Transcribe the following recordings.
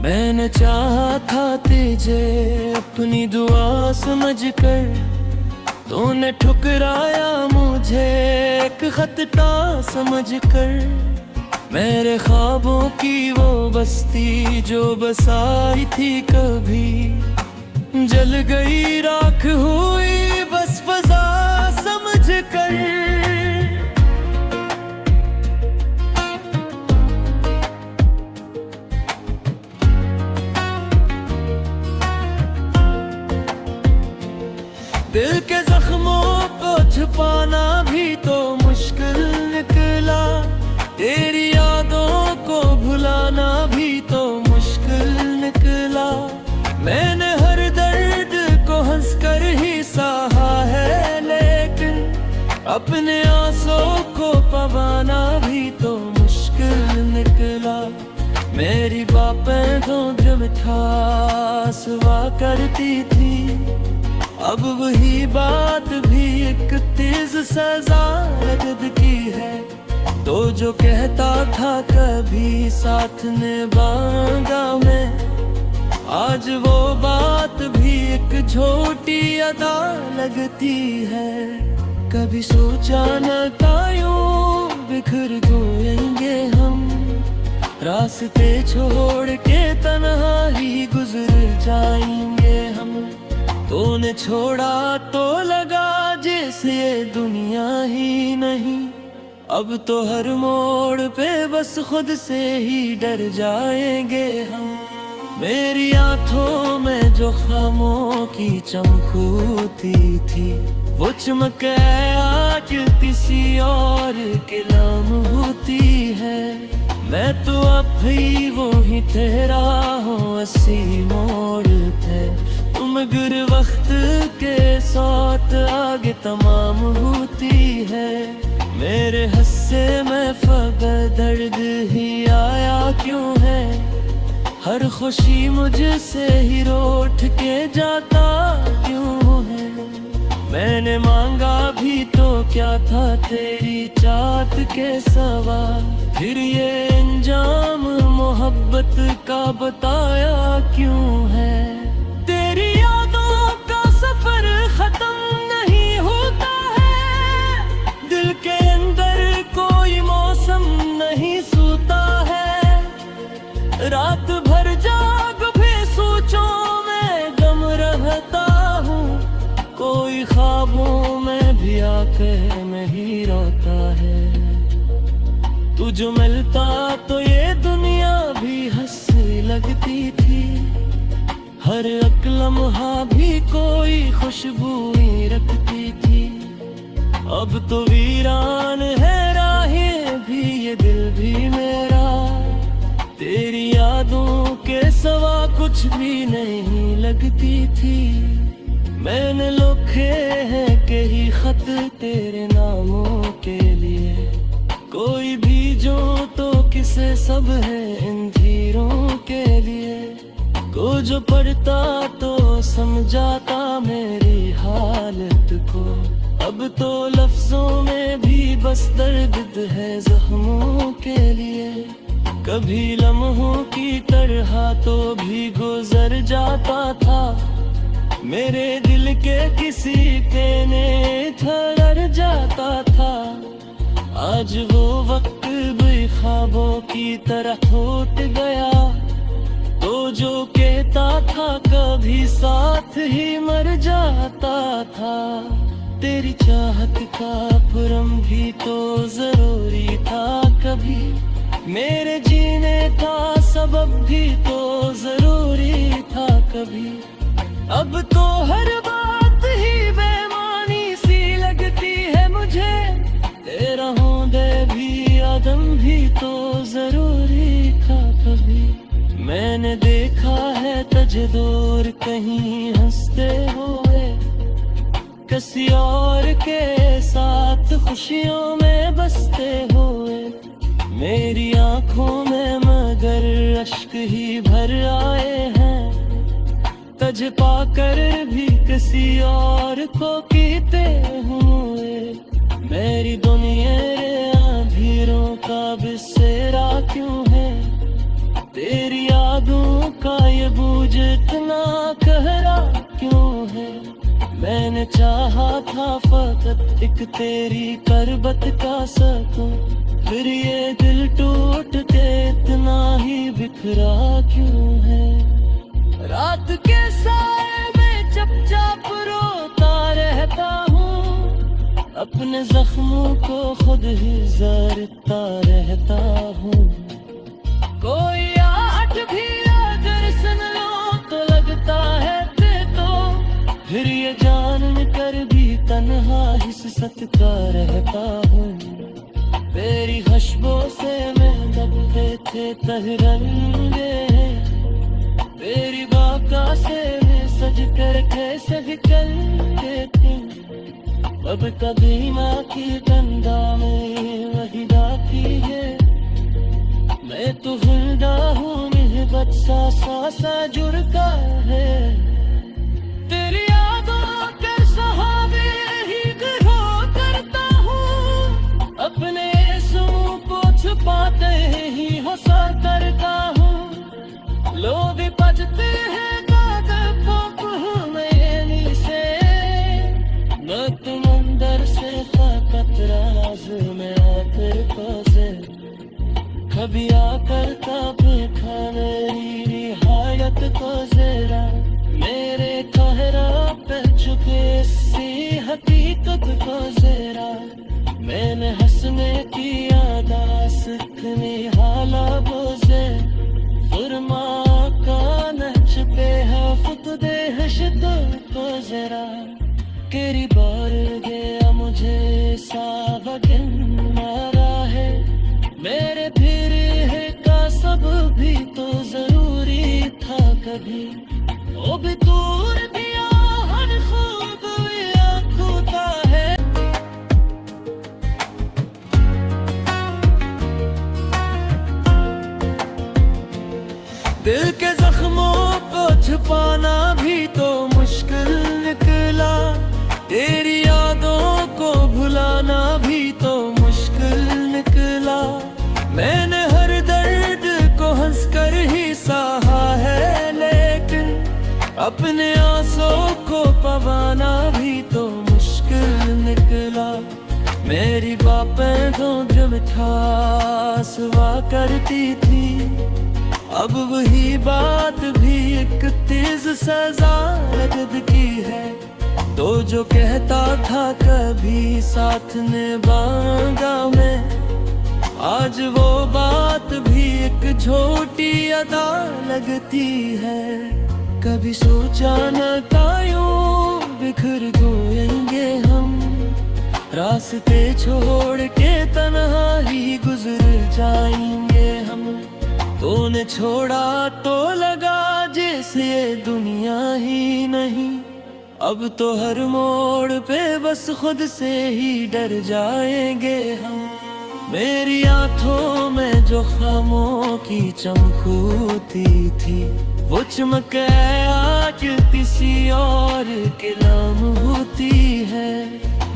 मैंने चाहा था तुझे अपनी दुआ समझ कर, तूने ठुकराया मुझे एक खतटा समझ कर। मेरे ख्वाबों की वो बस्ती जो बसाई थी कभी, जल गई राख हुई बस फजा समझ कर। दिल के जख्मों को छुपाना भी तो मुश्किल निकला, तेरी यादों को भुलाना भी तो मुश्किल निकला। मैंने हर दर्द को हंसकर ही सहा है, लेकिन अपने आंसुओं को पवाना भी तो मुश्किल निकला। मेरी बातें तो जब मिठास हुआ करती थी, अब वही बात भी एक तेज सजा लगती है। तो जो कहता था कभी साथ निभाऊंगा मैं, आज वो बात भी एक छोटी अदा लगती है। कभी सोचा न था यूं बिखर जाएंगे हम, रास्ते छोड़ के तन्हा ही गुजर जाएंगे हम। तूने छोड़ा तो लगा जैसे दुनिया ही नहीं, अब तो हर मोड़ पे बस खुद से ही डर जाएंगे हम। मेरी आंखों में जो खामों की चमक होती थी, वो चमक आज किसी और के नाम होती है। मैं तो अब भी वो ही तेरा हूँ अस्सी मोड़ पे, मगर वक्त के साथ आगे तमाम होती है। मेरे हस्से में फकत दर्द ही आया क्यों है, हर खुशी मुझसे ही रूठ के जाता क्यों है। मैंने मांगा भी तो क्या था तेरी चाहत के सवाल, फिर ये अंजाम मोहब्बत का बताया क्यों है। तेरी यादों का सफर खत्म नहीं होता है, दिल के अंदर कोई मौसम नहीं सोता है। रात भर जाग भी सोचों में गम रहता हूँ, कोई ख्वाबों में भी आके नहीं रोता है। तू जो मिलता तो ये दुनिया भी हंसने लगती थी, हर एक लम्हा भी कोई खुशबू ही रखती थी। अब तो वीरान है राहें भी ये दिल भी मेरा, तेरी यादों के सिवा कुछ भी नहीं लगती थी। मैंने लिखे हैं कई खत तेरे नामों के लिए, कोई भी जो तो किसे सब है इन धीरों के लिए। को जो पढ़ता तो समझाता मेरी हालत को, अब तो लफ्जों में भी बस दर्द है जख्मों के लिए। कभी लम्हों की तरह तो भी गुजर जाता था, मेरे दिल के किसी कोने ठहर जाता था। आज वो वक्त भी ख्वाबों की तरह टूट गया, तो जो कहता था कभी साथ ही मर जाता था। तेरी चाहत का पुरम भी तो जरूरी था कभी, मेरे जीने का सबब भी तो जरूरी था कभी। अब तो हर बात ही बेमानी सी लगती है मुझे, तेरा होंदे भी आदम भी तो जरूरी था कभी। मैंने देखा है तुझे दूर कहीं हंसते हुए, किसी और के साथ खुशियों में बसते हुए। मेरी आंखों में मगर अश्क ही भर आए हैं, तुझे पाकर भी किसी और को कीते हुए। मेरी दुनिया अंधेरों का बिसेरा क्यों है, तेरी यादों का ये बोझ इतना गहरा क्यों है। मैंने चाहा था फकत एक तेरी करबत का सकूं, फिर ये दिल टूट के इतना ही बिखरा क्यों है। रात के साए में चुपचाप रोता रहता हूँ, अपने जख्मों को खुद ही जरता रहता हूँ। कोई आठ भी अगर सुन लो तो लगता है तो, फिर ये जान कर भी तन्हा हिस्सता रहता हूँ। तेरी खुशबू से मैं दबते थे तहरंगे, तेरी बाका से मैं सज कर कैसे निकल देती। अब कभी माँ की कंधा में वही बाकी है, मैं तो जिंदा हूँ मोहब्बत सा जुड़ता है। तेरी यादों के सहारे ही ग्रो करता हूँ, अपने सुओं को छुपाते ही हंसा करता हूँ। लोग बजते हैं से, मैं तुम अंदर से राज में आकर फंसे। कभी आकर देखा मेरी रिहायत को जरा, मेरे कहरा पे चुके सी हकीकत को जरा। मैंने हंसने की आदास इतनी हाला बोझे, फुरमा का नच पे है फुकदे हशदों को जरा। केरी बार गया मुझे सावगन मारा है, मेरे फिर है का सब भी तो जरूरी था कभी। वो भी दूर दिया हर खूब आँखों का है। दिल के जख्मों को छुपाना भी तो मुश्किल निकला, तेरी यादों को भुलाना भी तो मुश्किल निकला। मैंने हर दर्द को हंसकर ही सहा है, लेकिन अपने आंसुओं को पवाना भी तो मुश्किल निकला। मेरी बातें तो जो मिठास हुआ करती थी, अब वही बात भी एक तेज सजा लगती है। तो जो कहता था कभी साथ निभाऊंगा मैं, आज वो बात भी एक झूठी अदा लगती है। कभी सोचा न था यूं बिखर जाएंगे हम, रास्ते छोड़ के तन्हा ही गुजर जाएंगे हम। तूने छोड़ा तो लगा जैसे दुनिया ही नहीं, अब तो हर मोड़ पे बस खुद से ही डर जाएंगे हम। मेरी आंखों में जो खामों की चमकती थी, वो चमक आज किसी और के नाम होती है।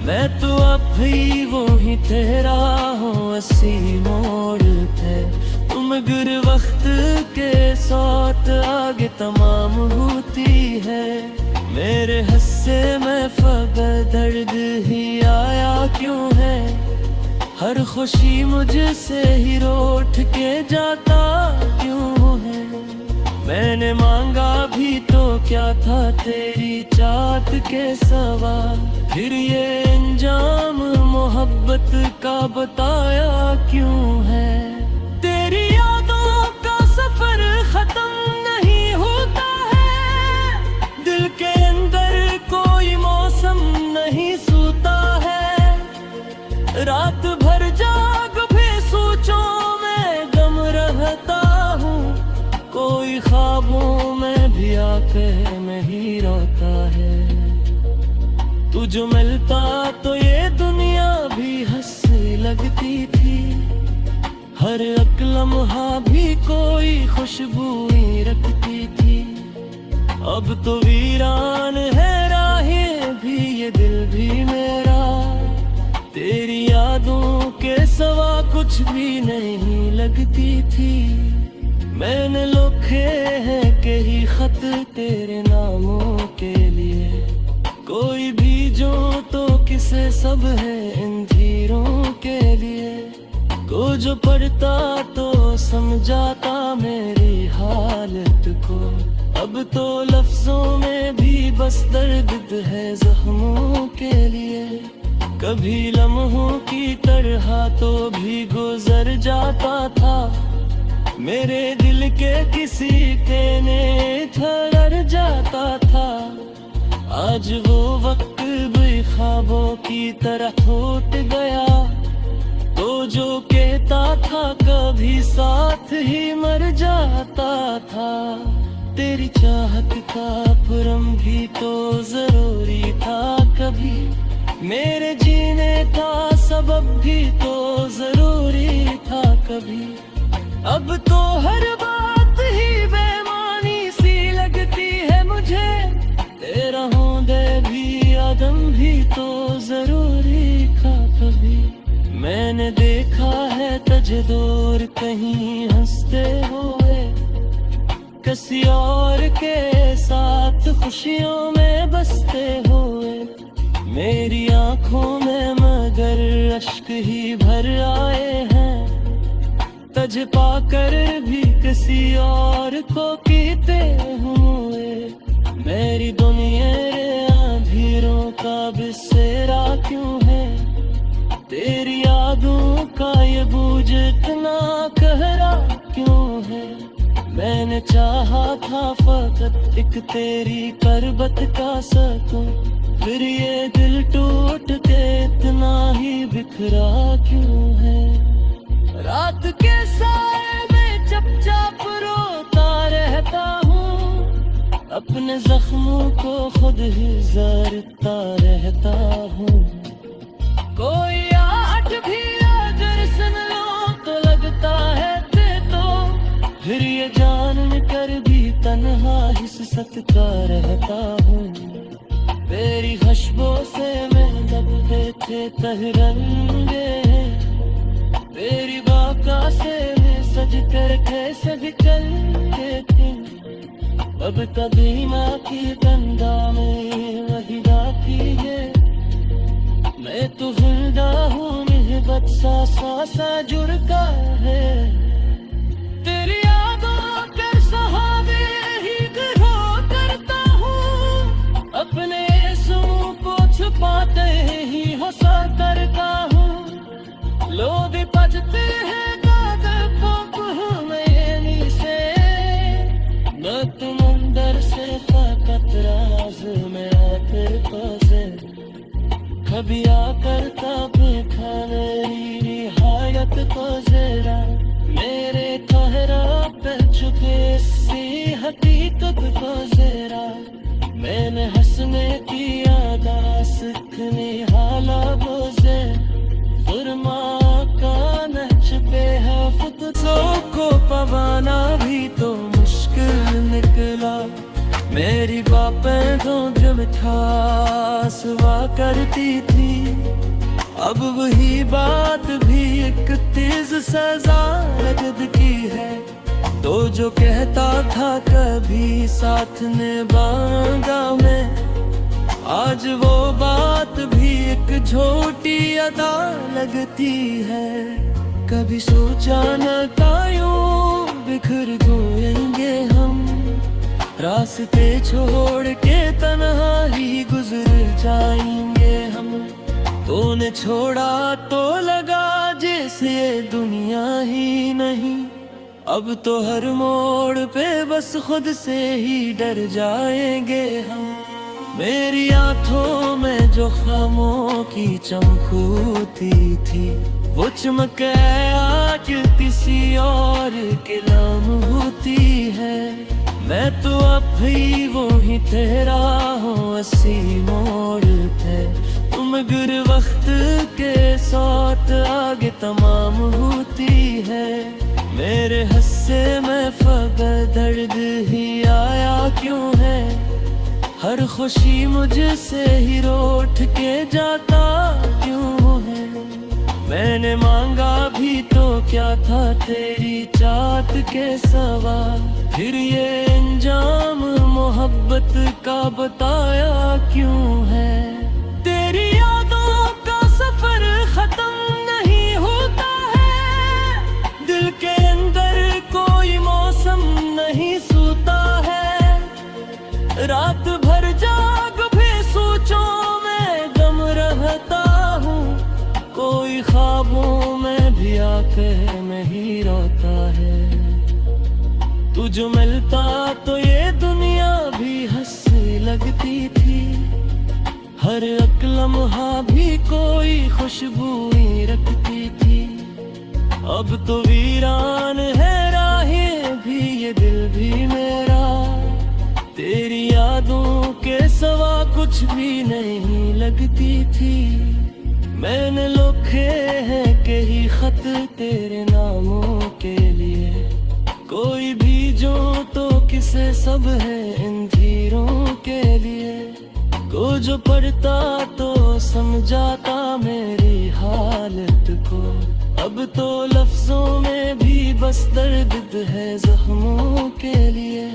मैं तो अब भी वो ही तेरा हूँ अस्सी मोड़ पे, तुम गर वक्त के साथ आगे तमाम होती है। मेरे हिस्से में फकत दर्द ही आया क्यों है, हर खुशी मुझसे ही रूठ के जाता क्यों है। मैंने मांगा भी तो क्या था तेरी चाहत के सवा, फिर ये अंजाम मोहब्बत का बताया क्यों है। तेरी यादों का सफर खत्म नहीं होता है, दिल के अंदर कोई मौसम नहीं सोता है। रात भर जाग भी सोचों में गम रहता हूँ, कोई ख्वाबों में भी आके नहीं रोता है। तू जो मिलता तो ये दुनिया भी हंसने लगती थी, हर एक लम्हा भी कोई खुशबू ही रखती थी। अब तो वीरान है राहें भी ये दिल भी मेरा, तेरी यादों के सवा कुछ भी नहीं लगती थी। मैंने लिखे हैं कई खत तेरे नामों के लिए, कोई भी जो तो किसे सब है इन धीरों के लिए। को जो पढ़ता तो समझाता मेरी हालत को, अब तो लफ्जों में भी बस दर्द है जख्मों के लिए। कभी लम्हों की तरह तो भी गुजर जाता था, मेरे दिल के किसी कोने ठहर जाता था। आज वो वक्त भी ख्वाबों की तरह टूट गया, तो जो कहता था कभी साथ ही मर जाता था। तेरी चाहत का पुरम भी तो जरूरी था कभी, मेरे जीने का सबब भी तो जरूरी था कभी। अब तो हर बात ही बेमानी सी लगती है मुझे, तेरा होंदे भी आदम भी तो जरूरी था कभी। मैंने देखा है तुझे दूर कहीं हंसते हुए, किसी और के साथ खुशियों में बसते हुए। मेरी आंखों में मगर अश्क ही भर आए हैं, तुझे पाकर भी किसी और को पीते हुए। मेरी दुनिया रे अंधेरों का बिसेरा क्यों है, तेरी यादों का ये बोझ इतना गहरा क्यों है। मैंने चाहा था फकत एक तेरी पर्वत का सकूं, फिर ये दिल टूट के इतना ही बिखरा क्यों है। रात के साए में चुपचाप रोता रहता हूँ, अपने जख्मों को खुद ही जरता रहता हूँ। कोई आठ भी अगर सुन लो तो लगता है तो, फिर ये जान कर भी तन्हा ही सतका रहता हूँ। तेरी खुशबू से मैं दबते थे तहरंगे, तेरी बाका से मैं सज कर कैसे निकलते थे। अब कभी माँ की कंधा में वही बाकी है, मैं तो जिंदा हूँ निहबत सा जुड़ता है। तेरी यादों कर सहाबे ही ग्रो करता हूँ, अपने आंसुओं को छुपाते ही हंसा करता हूँ। लोग बजते हैं कागज को मैनी से, मैं तुम अंदर से फकत राज में आकर फंसे। कभी आकर तब मेरी रिहायत को जरा, मेरे ठहरा पे चुके सी हकीकत को जरा। मैंने हंसने की आदत सीखने हाला बोझे, फुरमा का नच पे है फुकसों को पवाना भी तो मुश्किल निकला। मेरी बापें तो जो मिठास हुआ करती थी, अब वही बात भी एक तेज सजा लगती है। तो जो कहता था कभी साथ निभाऊंगा मैं, आज वो बात भी एक झूठी अदा लगती है। कभी सोचा न था यूं बिखर जाएंगे हम, रास्ते छोड़ के तन्हा ही गुजर जाएंगे हम। तूने छोड़ा तो लगा जैसे दुनिया ही नहीं, अब तो हर मोड़ पे बस खुद से ही डर जाएंगे हम। मेरी आंखों में जो खामों की चमकती थी, वो चमक आज किसी और के नाम होती है। मैं तो अब भी वो ही तेरा हूँ अस्सी मोड़ पे, तुम गर वक्त के साथ आगे तमाम होती है। मेरे हस्से में फकर दर्द ही आया क्यों है, हर खुशी मुझसे ही रूठ के जाता क्यों है। मैंने मांगा भी तो क्या था तेरी चाहत के सवाल, फिर ये अंजाम मोहब्बत का बताया क्यों है। तेरी यादों का सफर खत्म नहीं होता है, दिल के अंदर कोई मौसम नहीं सोता है। रात भर जाग भी सोचों में गम रहता हूँ, कोई ख्वाबों में भी आके नहीं रोता है। तू जो मिलता तो ये दुनिया भी हंसने लगती थी, हर एक लम्हा भी कोई खुशबू ही रखती थी। अब तो वीरान है राहें भी ये दिल भी मेरा, तेरी यादों के सिवा कुछ भी नहीं लगती थी। मैंने लिखे हैं कई खत तेरे नामों के लिए, कोई भी जो तो किसे सब है इन धीरों के लिए। को जो पढ़ता तो समझाता मेरी हालत को, अब तो लफ्जों में भी बस दर्द है जख्मों के लिए।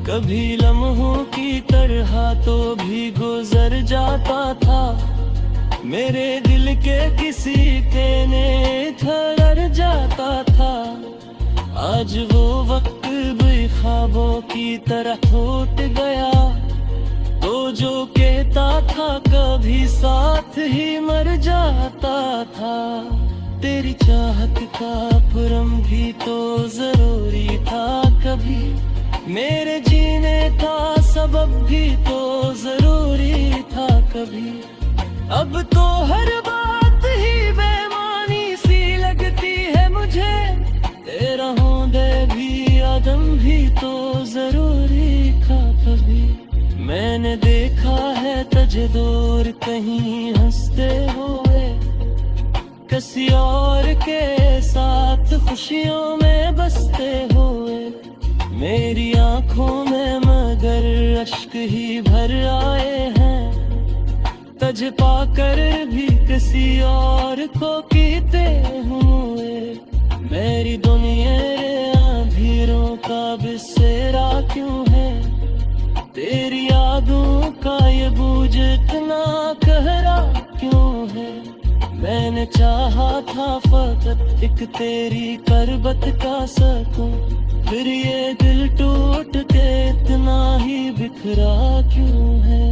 कभी लम्हों की तरह तो भी गुजर जाता था, मेरे दिल के किसी कोने ठहर जाता था। आज वो वक्त भी ख्वाबों की तरह टूट गया, तो जो कहता था कभी साथ ही मर जाता था। तेरी चाहत का पुरम भी तो जरूरी था कभी, मेरे जीने का सबब भी तो जरूरी था कभी। अब तो हर बात ही बेमानी सी लगती है मुझे, तेरा होंदे भी आदम भी तो जरूरी था कभी। मैंने देखा है तुझे दूर कहीं हंसते हुए, किसी और के साथ खुशियों में बसते हुए। मेरी आंखों में मगर अश्क ही भर आए हैं, तुझे पाकर भी किसी और को कीते हुए। मेरी दुनिया अंधेरों का बिसेरा क्यों है, तेरी यादों का ये बोझ इतना गहरा क्यों है। मैंने चाहा था फकत एक तेरी करबत का सकूं, फिर ये दिल टूट के इतना ही बिखरा क्यों है।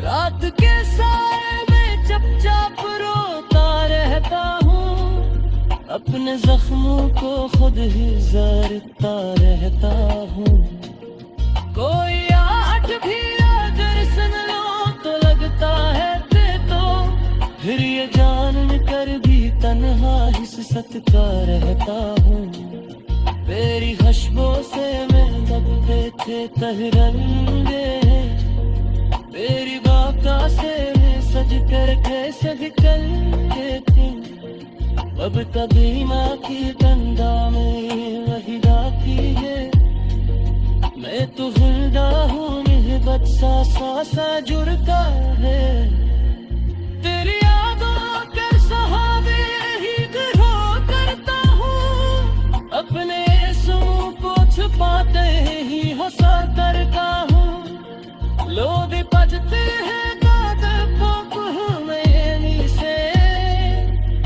रात के साए में चुपचाप रोता रहता हूँ, अपने जख्मों को खुद ही ज़रता रहता हूँ। कोई आठ भी अगर सुन लो तो लगता है तो, फिर ये जान कर भी तन्हा ही सतता रहता हूँ। तेरी खुशबू से मैं दबते थे तहरंगे, तेरी बाका से मैं सज कर कैसे निकलते थे। अब कभी माँ की कंधा में वही गाती है, मैं तो जिंदा हूँ मोहब्बत सा जुड़ता है। तेरी यादों के सहारे ही रो करता हूँ, अपने आंसुओं को छुपाते ही हंसा करता हूँ। लोग बजते हैं से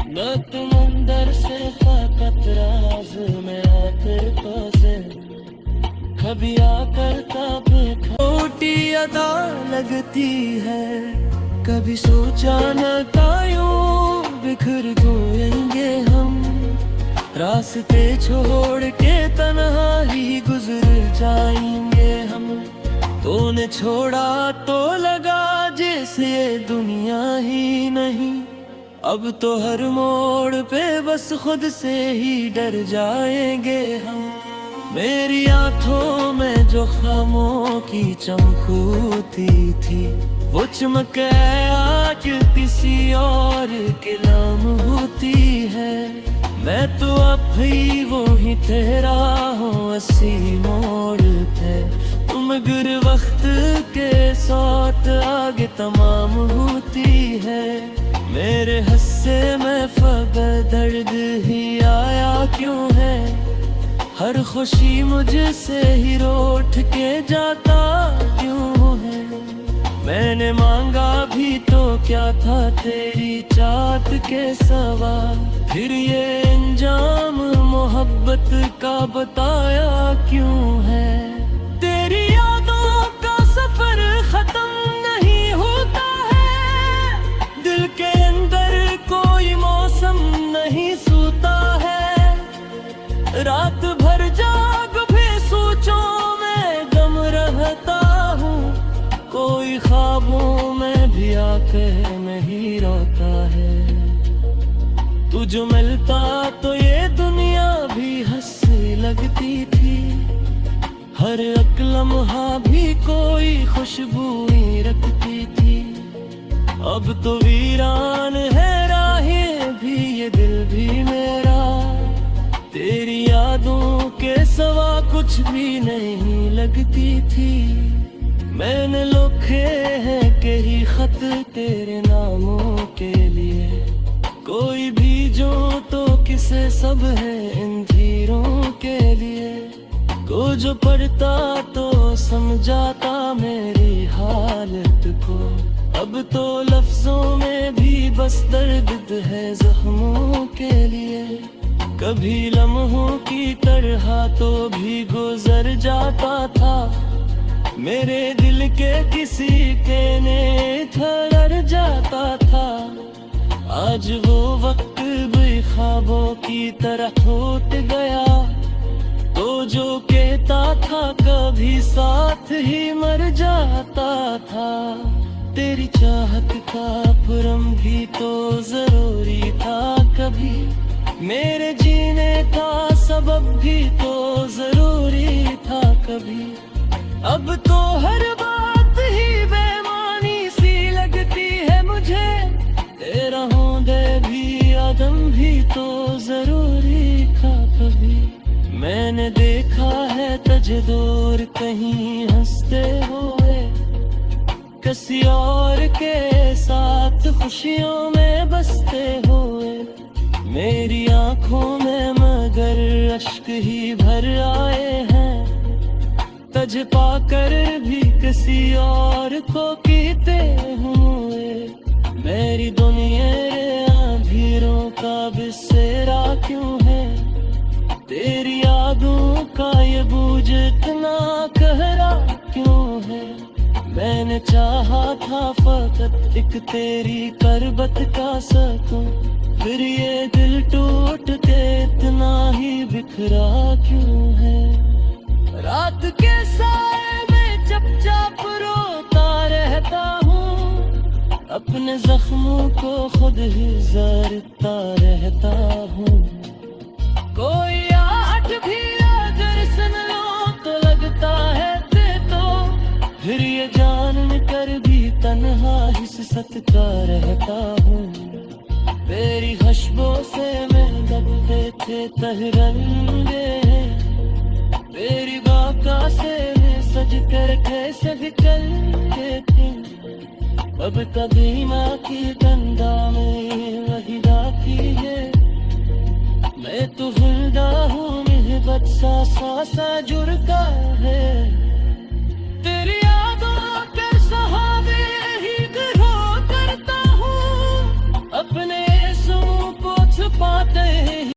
न तुम अंदर से फकत राज में आकर फंसे, कभी आकर कभी खोटी अदा लगती है। कभी सोचा न था यूं बिखर जाएंगे हम, रास्ते छोड़ के तन्हा ही गुजर जाएंगे हम। तूने छोड़ा तो लगा जैसे दुनिया ही नहीं, अब तो हर मोड़ पे बस खुद से ही डर जाएंगे हम। मेरी आंखों में जो खामों की चमकती थी, वो चमक आज किसी और के नाम होती है। मैं तो अब भी वो ही तेरा हूँ अस्सी मोड़ पे, तुम गर वक्त के साथ आगे तमाम होती है। मेरे हस्से में फकर दर्द ही आया क्यों है, हर खुशी मुझसे ही रूठ के जाता क्यों है। मैंने मांगा भी तो क्या था तेरी चाहत के सवा, फिर ये अंजाम मोहब्बत का बताया क्यों है। तेरी यादों का सफर खत्म नहीं होता है, दिल के अंदर कोई मौसम नहीं सोता है। रात भर जाग भी सोचों में गम रहता हूँ, कोई ख्वाबों में भी आके नहीं रोता है। तू जो मिलता तो ये दुनिया भी हंसने लगती थी, हर एक लम्हा भी कोई खुशबू ही रखती थी। अब तो वीरान है राहें भी ये दिल भी मेरा, तेरी यादों के सवा कुछ भी नहीं लगती थी। मैंने लिखे हैं कई खत तेरे नामों के लिए, कोई भी जो तो किसे सब है इन धीरों के लिए। को जो पढ़ता तो समझाता मेरी हालत को, अब तो लफ्जों में भी बस दर्द है जख्मों के लिए। कभी लम्हों की तरह तो भी गुजर जाता था, मेरे दिल के किसी कोने ठहर जाता था। आज वो वक्त भी ख्वाबों की तरह छूट गया, तो जो कहता था कभी साथ ही मर जाता था। तेरी चाहत का पुरम भी तो जरूरी था कभी, मेरे जीने का सबब भी तो जरूरी था कभी। अब तो हर बात ही बेमानी सी लगती है मुझे, तेरा होंदे भी आदम भी तो जरूरी था कभी। मैंने देखा है तुझे दूर कहीं हंसते हुए, किसी और के साथ खुशियों में बसते हुए। मेरी आंखों में मगर अश्क ही भर आए हैं, तुझे पाकर भी किसी और को कीते हुए। मेरी दुनिया अंधेरों का बिसेरा क्यों है, तेरी यादों का ये बोझ इतना गहरा क्यों है। मैंने चाहा था फकत एक तेरी करबत का सकूं, फिर ये दिल टूट के इतना ही बिखरा क्यों है। रात के साए में चुपचाप रोता रहता हूँ, अपने जख्मों को खुद ही जरता रहता हूँ। कोई आठ भी अगर सुन लो तो लगता है तो, फिर ये जान कर भी तन्हा ही सतता रहता हूँ। तेरी खुशबू से मैं दबते थे तहरंगे, तेरी बाका से मैं सज कर कैसे निकल के थी। अब कदीमा की गंदा में वही बाकी है, मैं तो जिंदा हूँ मेहबत सा जुड़ता है। तेरी